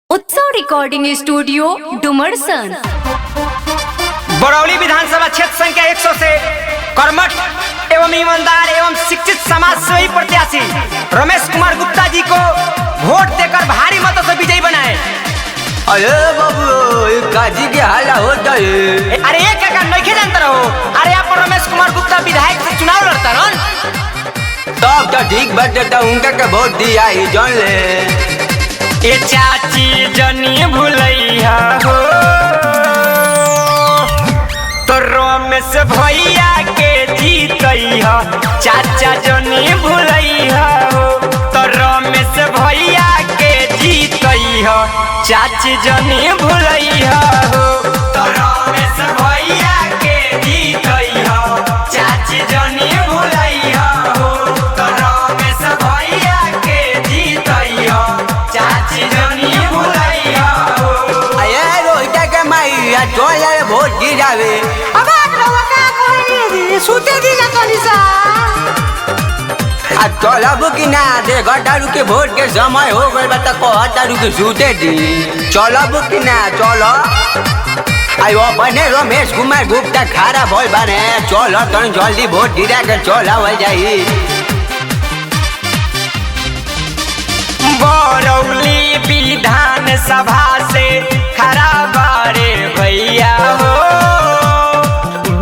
उत्सव recording studio Dumarsan. Barauli विधानसभा क्षेत्र संख्या 100 से कर्मठ एवं ईमानदार एवं शिक्षित समाज सेवी प्रत्याशी रमेश कुमार गुप्ता जी को वोट देकर भारी मतों से विजयी बनाए। अरे बाबू काजी के हाल होता है। अरे एक नहीं जानते रहो। अरे यहाँ पर रमेश कुमार गुप्ता विधायक से चुनाव लड़ता ना, तब तो ठीक बात देता उनका के वोट दिया ही जान ले। ए चाची जनी भूलैया हो तो रमेश भैया के जीतैया, चाचा जनी भूलैया हो तो रमेश भैया के जीतैया, चाची जनी भूलैया हो तो रमेश भैया के जीतैया, चाची जनी भूलैया हो तो रमेश भैया के जीतैया, चाची जनी भूलैया हो। अरे रोहिता के माईया चोला वोट गिरावे। अब आप लोगों का कोई सूते दी ना कलिसा। आ चलब कि ना दे गटारू के वोट के समय हो गए बता को हटारू के सूते दी। चलब कि ना चलो। आयो बने रमेश कुमार गुप्ता खारा भोल बने चलो तन जल्दी वोट गिरा के चलावल जाई। बरौली विधान सभा से खरा बारे भैया हो,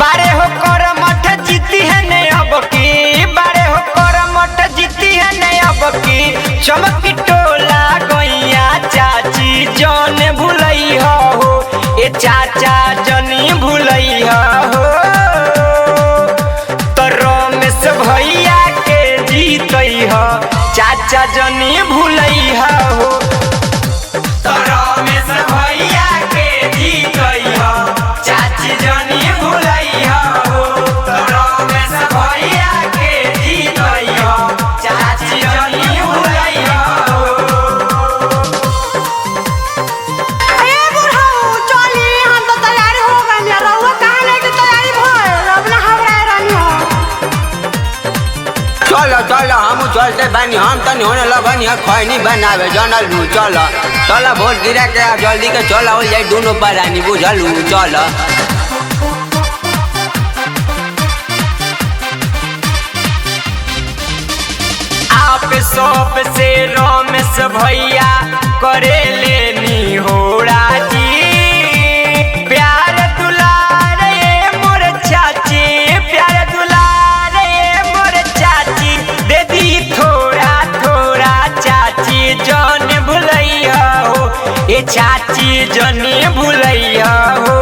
बारे हो कर मठ जीती है ने अब की, बारे हो कर मठ जीती है ने अब की, चमकी टोला गैया चाची जन भूलैया हो, ए चाचा जनी भूलैया हो तो रमेश भैया के जीतैया, चाचा जनी भूलैया हो तो रमेश भैया के जीतैया, चाची जनी भूलैया हो तो रमेश भैया के जीतैया, चाची जनी भूलैया हो। ए बुढ़ऊ चली हम तो तैयारी हो गई है। रहुआ कहाँ लेके तैयारी भइल? अब ना हमरा रानी हो। चलो चलो हम चलते बानी, हम तो होने लगन है खैनी बनावे जनलू। चलो चलो वोट गिरा के जल्दी के चलो हो जाए दोनों परानी बुझलू। चलो आप सब से रमेश भैया करे लेनी हो राजी, प्यार दुलार ये मोर चाची, प्यार दुलार ये मोर चाची, दे दी थोड़ा थोड़ा चाची जन भूलैया हो, ये चाची जनी भूलैया हो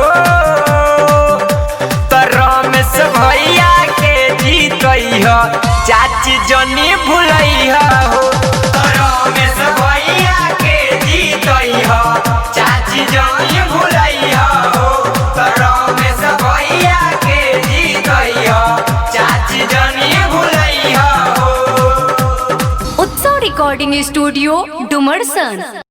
तो रमेश भैया के जीतैया, चाची जनी भूलैया हो तो रमेश भैया के जीतैया, चाची जनी भूलैया हो तो रमेश भैया के जीतैया, चाची जनी भूलैया हो। उत्सव रिकॉर्डिंग स्टूडियो डुमरसन।